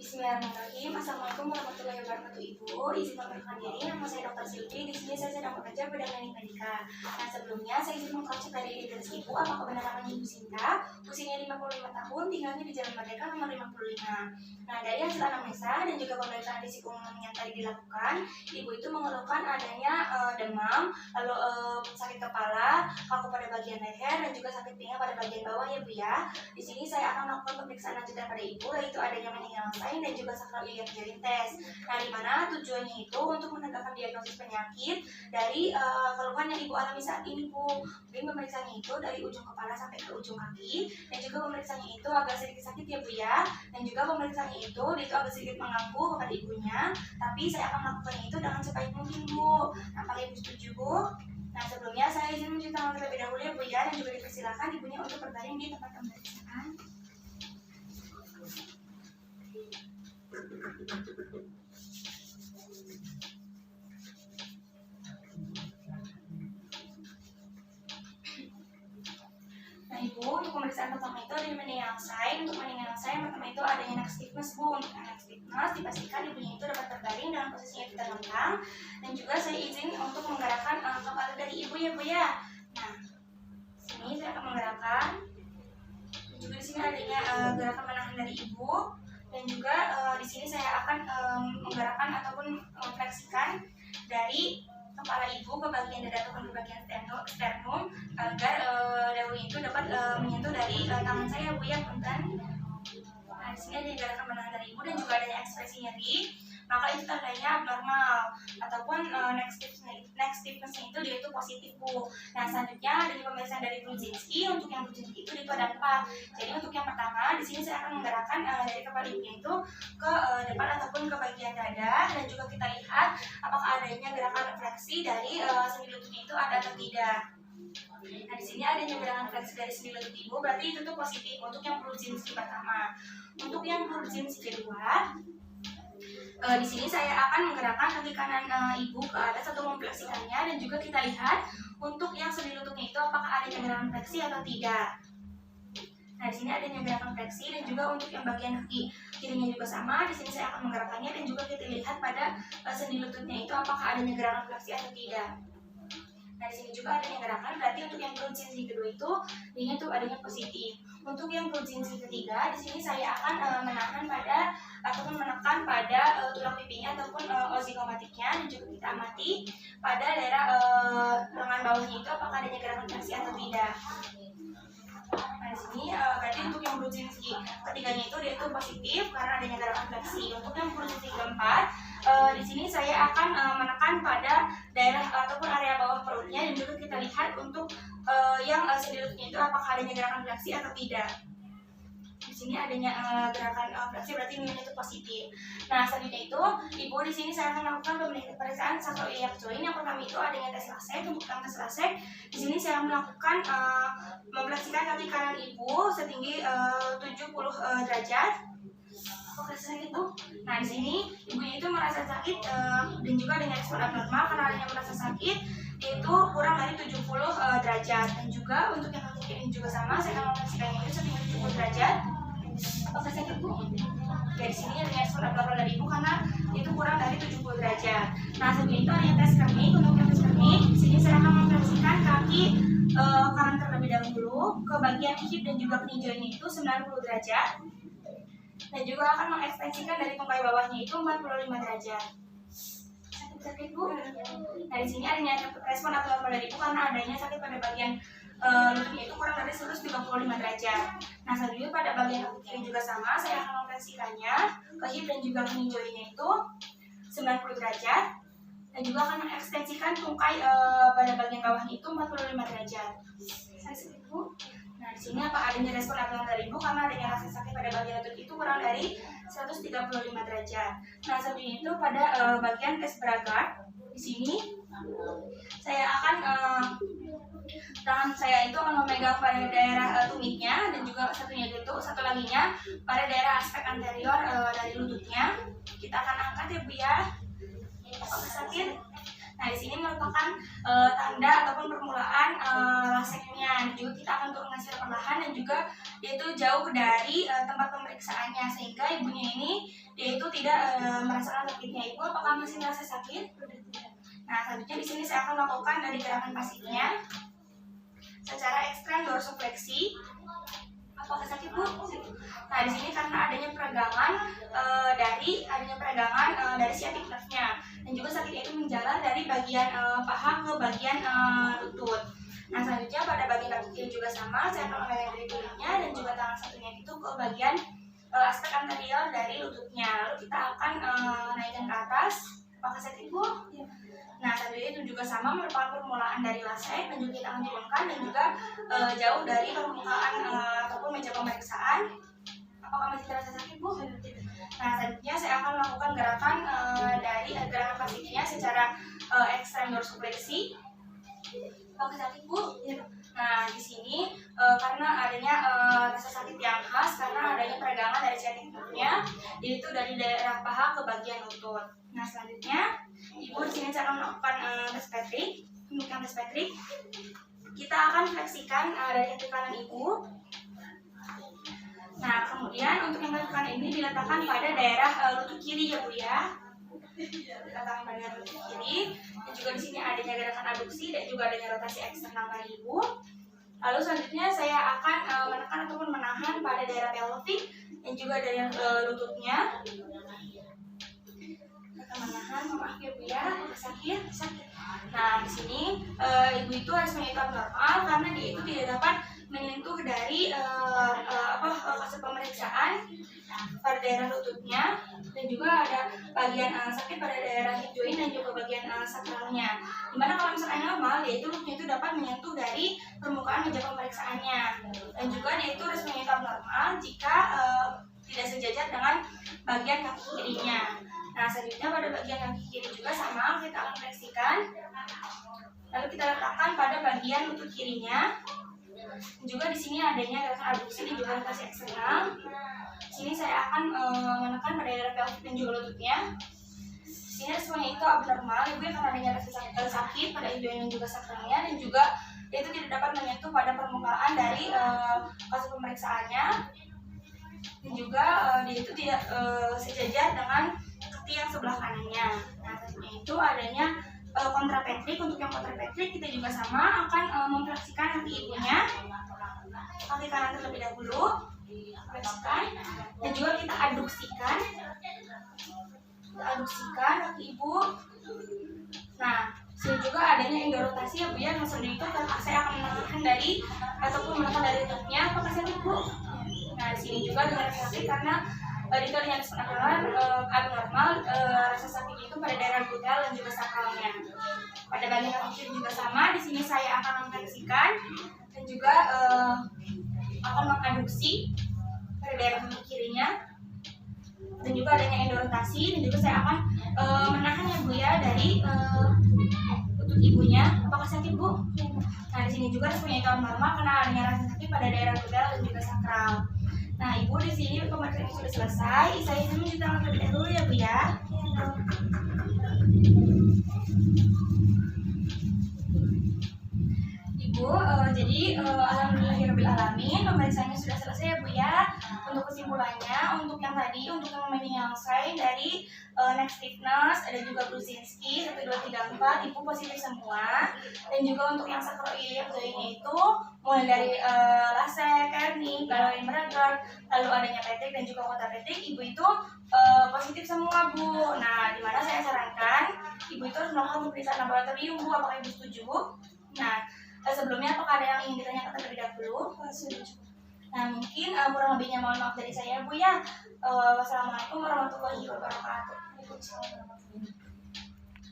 Bismillahirrahmanirrahim. Assalamualaikum warahmatullahi wabarakatuh. Ibu, izin memperkenalkan diri. Nama saya Dr. Silvi. Di sini saya sedang bekerja pada klinik medika. Nah, sebelumnya saya izin mengkoreksi pada identitas ibu. Apa kebenaran namanya Ibu Sinta? Usianya 55 tahun, tinggalnya di Jalan Merdeka nomor 55. Nah, dari hasil anamnesa dan juga pemeriksaan risiko umum yang tadi dilakukan, ibu itu mengeluhkan adanya demam, lalu sakit kepala, kaku pada bagian leher, dan juga sakit pinggang pada bagian bawah ya Bu ya. Di sini saya akan melakukan pemeriksaan lanjutan pada ibu, yaitu adanya meninggal dan juga sakral iliac jari tes. Nah, di mana tujuannya itu untuk menegakkan diagnosis penyakit dari keluhan yang ibu alami saat ini Bu. Jadi pemeriksanya itu dari ujung kepala sampai ke ujung kaki, dan juga pemeriksanya itu agak sedikit sakit ya Bu ya. Dan juga pemeriksanya itu agak sedikit mengganggu kepada ibunya, tapi saya akan melakukannya itu dengan sebaik mungkin Bu. Apakah ibu setuju Bu? Nah, sebelumnya saya izin mencuci tangan terlebih dahulu ya Bu ya, dan juga dipersilakan ibunya untuk berbaring di tempat pemeriksaan. Nah Ibu, untuk pemeriksaan pertama itu ada meninggal sign. Untuk meninggal sign pertama itu adanya neck stiffness Bu. Untuk neck stiffness dipastikan ibunya itu dapat terbaring dalam posisinya itu terlentang. Dan juga saya izin untuk menggerakkan kepala dari ibu ya Bu ya. Nah, sini saya akan menggerakkan. Dan juga di sini adanya gerakan menahan dari ibu. Dan juga di sini saya akan menggerakkan ataupun memfleksikan dari kepala ibu ke bagian dada ataupun ke bagian sternum agar daun itu dapat menyentuh dari tangan saya Bu ya punten. Nah, di sini ada gerakan menahan dari ibu dan juga adanya ekspresi nyeri, maka itu tandanya abnormal ataupun neck stiffness-nya itu dia itu positif Bu. Nah, selanjutnya ada pemeriksaan dari Brudzinski. Untuk yang Brudzinski itu ada 4. Jadi untuk yang pertama di sini saya akan menggerakkan dari kepala ibunya itu ke depan ataupun ke bagian dada, dan juga kita lihat apakah adanya gerakan refleksi dari sendi lututnya itu ada atau tidak. Nah, di sini adanya gerakan fleksi dari sendi lutut ibu, berarti itu tuh positif untuk yang Brudzinski pertama. Untuk yang Brudzinski kedua, di sini saya akan menggerakkan kaki kanan ibu ke atas atau memfleksikannya, dan juga kita lihat untuk yang sendi lututnya itu apakah adanya gerakan fleksi atau tidak. Nah, di sini adanya gerakan fleksi, dan juga untuk yang bagian kaki kirinya juga sama. Di sini saya akan menggerakkannya, dan juga kita lihat pada sendi lututnya itu apakah adanya gerakan fleksi atau tidak. Nah, di sini juga adanya gerakan, berarti untuk yang Brudzinski kedua itu ini tuh adanya positif. Untuk yang Brudzinski ketiga, di sini saya akan menahan pada ataupun menekan pada tulang pipinya ataupun ozigomatiknya, dan juga kita amati pada daerah lengan bawahnya itu apakah adanya gerakan fleksi atau tidak. Nah, di sini berarti untuk yang Brudzinski ketiganya itu dia itu positif karena adanya gerakan fleksi. Untuk yang Brudzinski keempat, di sini saya akan menekan pada daerah ataupun area bawah perutnya, dan juga kita lihat untuk yang sendi lututnya itu apakah adanya gerakan fleksi atau tidak. Di sini adanya gerakan fleksi, berarti nilainya itu positif. Nah, selanjutnya itu ibu di sini saya akan melakukan pemeriksaan sakral iliac joint. Yang pertama itu adanya tes lasek. Untuk tes lasek di sini saya melakukan memfleksikan kaki kanan ibu setinggi 70 derajat. Kok rasa sakit Bu? Nah, di sini ibunya itu merasa sakit dan juga dengan respon abnormal karena adanya merasa sakit itu kurang dari 70 derajat. Dan juga untuk yang kaki kiri juga sama, saya akan memfleksikannya itu setinggi 70 derajat. Kok rasa sakit Bu? Ya, di sini adanya respon abnormal dari ibu karena itu kurang dari 70 derajat. Nah, selanjutnya itu adanya tes kernik. Untuk yang tes kernik, di sini saya akan memfleksikan kaki kanan terlebih dahulu ke bagian hip dan juga peninjauannya itu 90 derajat. Dan juga akan mengekstensikan dari tungkai bawahnya itu 45 derajat. Sakit Bu? Nah, di sini adanya respon abnormal dari ibu karena adanya sakit pada bagian lututnya itu kurang dari 135 derajat. Nah, selanjutnya pada bagian kaki kiri juga sama, saya akan memfleksikannya ke hip dan juga peninjauannya itu 90 derajat. Dan juga akan mengekstensikan tungkai pada bagian bawahnya itu 45 derajat. Sakit Bu? Nah, di sini apa adanya respon abnormal dari ibu karena adanya rasa sakit pada bagian lutut itu kurang dari 135 derajat. Nah, selanjutnya itu pada bagian tes Bragard. Di sini saya akan tangan saya itu akan memegang pada daerah tumitnya, dan juga satu laginya pada daerah aspek anterior dari lututnya. Kita akan angkat ya Bu ya. Apakah sakit? Nah, di sini merupakan tanda ataupun permulaan laseknya. Juga kita akan turunkan secara perlahan, dan juga dia itu jauh dari tempat pemeriksaannya, sehingga ibunya ini dia tidak merasakan sakitnya. Ibu apakah masih merasa sakit? Nah, selanjutnya di sini saya akan melakukan dari gerakan pasifnya secara ekstrem dorsofleksi. Apakah sakit, Bu? Nah, di sini karena adanya peregangan dari sciatic nerve-nya, dan juga sakitnya itu menjalar dari bagian paha ke bagian lutut. Nah, selanjutnya pada bagian kaki kiri juga sama, saya akan memegang dari kulitnya dan juga tangan satunya itu ke bagian aspek anterior dari lututnya. Lalu kita akan naikkan ke atas. Apakah sakit, Bu? Ya. Nah, selanjutnya itu juga sama, merupakan permulaan dari lasek dan juga kita akan turunkan dan juga jauh dari permukaan ataupun meja pemeriksaan. Apakah masih terasa sakit, Bu? Nah, selanjutnya saya akan melakukan gerakan dari gerakan pasifnya secara ekstrem dorsofleksi. Apakah sakit, Bu? Nah, di sini karena adanya rasa sakit yang khas karena adanya peregangan dari sciatic nerve-nya, yaitu dari daerah paha ke bagian lutut. Nah, selanjutnya Ibu di sini saya akan melakukan tes Patrick. Untuk yang tes Patrick, kita akan fleksikan dari kaki kanan Ibu. Nah, kemudian untuk yang kaki kanan ini diletakkan pada daerah lutut kiri ya, Bu ya. Diletakkan pada daerah lutut kiri. Dan juga di sini adanya gerakan aduksi dan juga adanya rotasi eksternal pada Ibu. Lalu selanjutnya saya akan menekan ataupun menahan pada daerah pelvic dan juga daerah lututnya. Kita menahan, maaf ya, Bu ya, sakit. Nah, di sini Ibu itu harus menyentuh abnormal karena dia itu tidak dapat menyentuh dari fase pemeriksaan pada daerah lututnya, dan juga ada bagian sakit pada daerah hip joint dan juga bagian sakralnya. Dimana kalau misalnya normal, yaitu lututnya itu dapat menyentuh dari permukaan meja pemeriksaannya, dan juga dia itu harus menyentuh abnormal jika tidak sejajar dengan bagian kaki kirinya. Nah, selanjutnya pada bagian kaki kiri juga sama, kita akan fleksikan. Lalu kita letakkan pada bagian lutut kirinya. Juga di sini adanya gerakan abduksi dan juga rotasi eksternal. Di sini saya akan menekan pada daerah pelvic dan juga lututnya. Di sini semuanya itu abnormal, Ibu, karena adanya rasa sakit pada joint dan juga sakralnya, dan juga itu tidak dapat menyentuh pada permukaan dari fase pemeriksaannya, dan juga dia itu tidak sejajar dengan kaki yang sebelah kanannya. Nah, tentunya itu adanya kontrapetrik. Untuk yang kontrapetrik kita juga sama akan memfleksikan kaki ibunya, kaki kanan terlebih dahulu, fleksikan, dan juga kita aduksikan kaki ibu. Nah, sini juga adanya endorotasi ya, Bu ya. Yang selanjutnya itu saya akan menekan dari ataupun menekan dari lututnya. Apakah sakit, Bu? Nah, di sini juga dengan sakit karena jika dengan abnormal, rasa sakit itu pada daerah gluteal dan juga sakralnya. Pada bagian kaki kiri juga sama. Di sini saya akan memfleksikan dan juga akan mengadduksi pada daerah kaki kirinya, dan juga adanya endorotasi, dan juga saya akan menahan ya, Bu ya, dari lutut ibunya. Apakah sakit, Bu? Nah, di sini juga semuanya itu normal karena adanya rasa sakit pada daerah gluteal dan juga sakral. Nah, Ibu di sini pemeriksaan sudah selesai. Saya izin mencuci tangan terlebih dahulu ya, Bu ya. Ibu, jadi alhamdulillahirobbilalamin, pemeriksaannya sudah selesai ya, Bu ya. Untuk kesimpulannya, untuk yang tadi, untuk yang menyangsai dari neck stiffness, ada juga Brudzinski 1, 2, 3, 4, Ibu positif semua. Dan juga untuk yang sacroiliac joint-nya itu mulai dari lasek, hernia, gallery merger, lalu adanya Patrick dan juga kontrapetrik, Ibu itu positif semua, Bu. Nah, dimana saya sarankan Ibu itu harus melakukan pemeriksaan laboratorium, Bu. Apakah Ibu setuju? Nah, sebelumnya apakah ada yang ingin ditanyakan terlebih dahulu? Nah, mungkin kurang lebihnya mohon maaf dari saya, Bu ya. Wassalamualaikum warahmatullahi wabarakatuh.